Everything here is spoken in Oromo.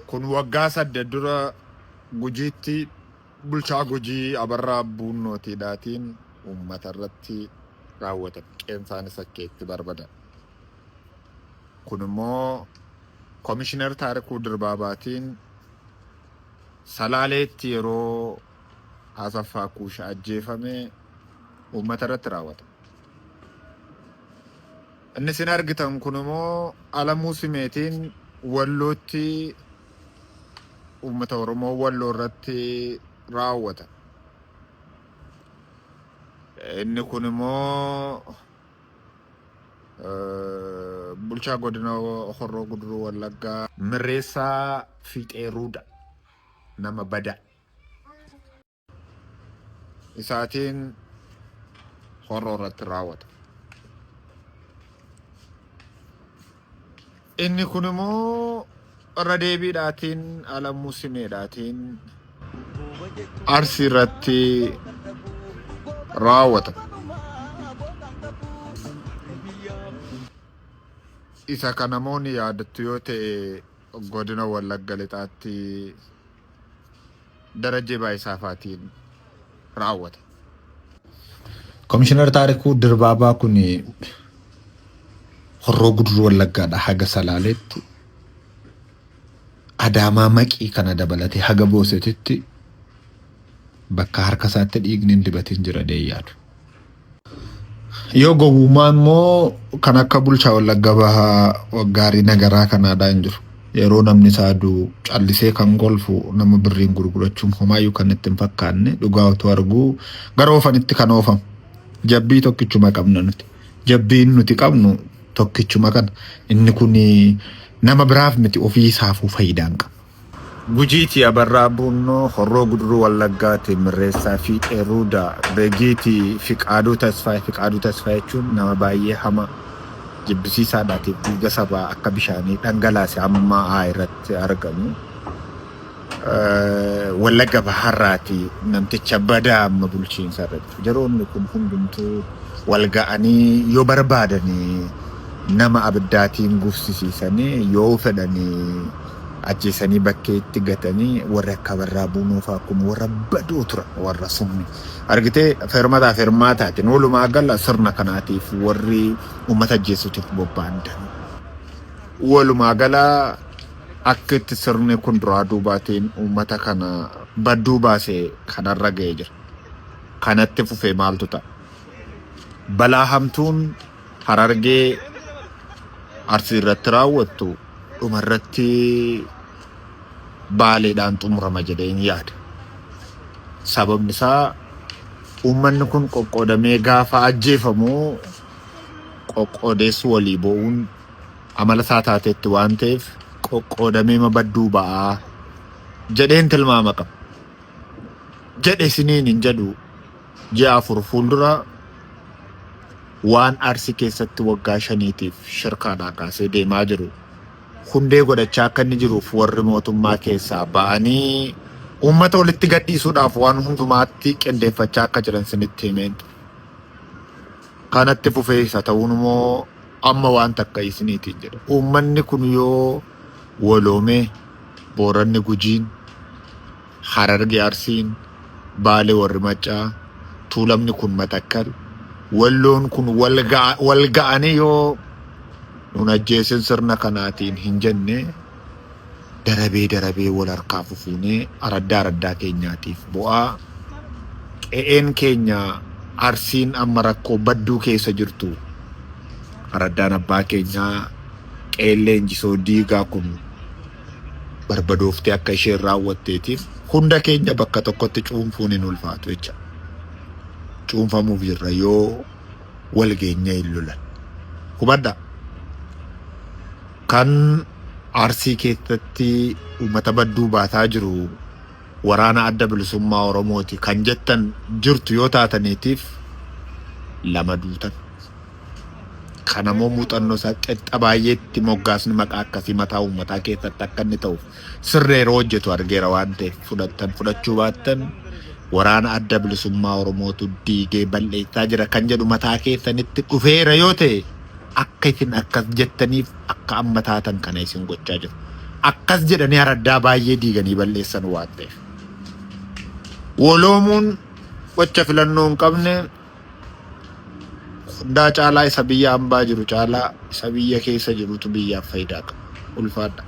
kun waggaa 8 dura Gujiitti bulchaa Gujii Abarraa Buunnootiidhaatiin uummata irratti raawwatan qeensaanis akkeetti barbada. Kun immoo Komishinar Taarikuu Dirbaabaatiin Salaaleetti yeroo Asaffaa Kuushaa ajjeefame uummata irratti raawwata. Inni isin argitan kun immoo Alamuu Simeetiin Wallootti uummata Oromoo Walloo irratti raawwata. Inni kun immoo bulchaa godina Horroo Guduruu Wallaggaa Mirreessaa Fiixeeruudha nama bada. Isaatiin Horroo irratti raawwata. Inni kun immoo irra deebiidhaatiin Alamuu Simeedhaatiin Arsii irratti raawwata. Isa kan namoonni yaadattu yoo ta'e godina Wallagga Lixaatti Darajjee Baay'isaafaatiin raawwata. Komishinar Taarikuu Dirbaabaa kun Horroo Guduruu Wallaggaadha haga Salaaleetti Adaamaa Maqii kana dabalatee haga Booseetitti bakka harka isaatti dhiigni hin dibatin jira deeyyaadu. Yoo gowwummaa immoo kan akka bulchaa Wallagga Bahaa Waggaarii Nagaraa kanaadhaa hin jiru. Yeroo namni saaduu callisee kan golfu nama birriin gurgurachuun homaayyuu kan itti hin fakkaanne dhugaa otoo arguu gara oofanitti kan oofamu. Jabbii tokkichuma qabna nuti. Jabbiin nuti qabnu tokkichuma kana. Inni kun nama biraaf miti ofii isaafuu faayidaan qaba. Gujiitii Abarraa Buunnoo Horroo Guduruu Wallaggaatti Mirreessaa Fiixeeruudha Beegiitii Fiqaaduu Tasfaayee. Fiqaaduu Tasfaayee jechuun nama baay'ee hama jibbisiisaadhaatiif dhiiga sabaa akka bishaanii dhangalaase amma irratti argamu. Wallagga Bahaarraati namticha badaa amma bulchiinsa irratti. Yeroonni kun hundumtuu wal ga'anii yoo barbaadanii nama abiddaatiin gufsisiisanii yoo fedhanii ajjeesanii bakkeetti gatanii warra akka Abarraa Buunnoo fa'aa kun warra baduu tura warra sumni. Argitee firmaataatiin walumaa gala sirna kanaatiif warri uummata ajjeesuutiif bobba'an. Walumaa gala akka itti sirni kun duraa duubaatiin uummata kana badduu baasee kanarra ga'ee jira. Kanatti fufee maaltu ta'a? Balaa hamtuun Harargee Arsii irratti raawwattu dhumarratti Baaleedhaan xumurama jedheen yaada. Sababni isaa uummanni kun qoqqoodamee gaafa ajjeefamu qoqqoodeessu walii bo'uun amala isaa taateetti waan ta'eef qoqqoodamee mabadduu ba'aa jedheen tilmaama qaba. Jedhe isiniin hin jedhu ji'a 4 fuuldura waan Arsii keessatti waggaa 5tiif shirkaadhaa kaasee deemaa jiru hundee godhachaa akka inni jiruuf warri mootummaa keessaa ba'anii uummata walitti gadhiisuudhaaf waan hundumaatti qindeeffachaa akka jiran sinitti himeen. Kanatti fufee isa ta'uun immoo amma waan takka isiniitiin jedha. Uummanni kun yoo waloomee Booranni Gujiin, Harargee Arsiin, Baalee warri Maccaa, Tuulamni kun Matakkal, Walloon kun wal ga'anii yoo nun ajjeesin sirna kanaatiin hin jenne darabee wal harkaa fufuunee araddaa keenyaatiif bu'aa. Qe'een keenya Arsiin amma rakkoo badduu keessa jirtu araddaan abbaa keenyaa qe'een leenjisoo diigaa kun barbadooftee akka isheen raawwatteetiif hunda keenya bakka tokkotti cuunfuun hin ulfaatu jecha. Cuunfamuuf jirra yoo wal geenya hin lolan. Hubadhaa. Kan Arsii keessatti uummata badduu baataa jiru waraana adda bilisummaa Oromooti kan jettan jirtu yoo taataniitiif lama duutan. Kanammoo muuxannoo isaa qexxa baay'eetti moggaasni maqaa akkasii mataa uummataa keessatti akka inni ta'uuf sirree yeroo hojjetu argeera waan ta'eef fudhachuu baattan waraana adda bilisummaa Oromootu diigee balleessaa jira kan jedhu mataa keessanitti dhufeera yoo ta'e akka isin akkas jettaniif akka amma taatan kana isin gochaa jiru. akkas jedhanii araddaa baay'ee diiganii balleessan waan ta'eef. Woloomuun gocha filannoo hin qabne hundaa caalaa isa biyya hambaa jiru caalaa isa biyya keessa jirutu biyyaaf faayidaa qaba. Ulfaadha.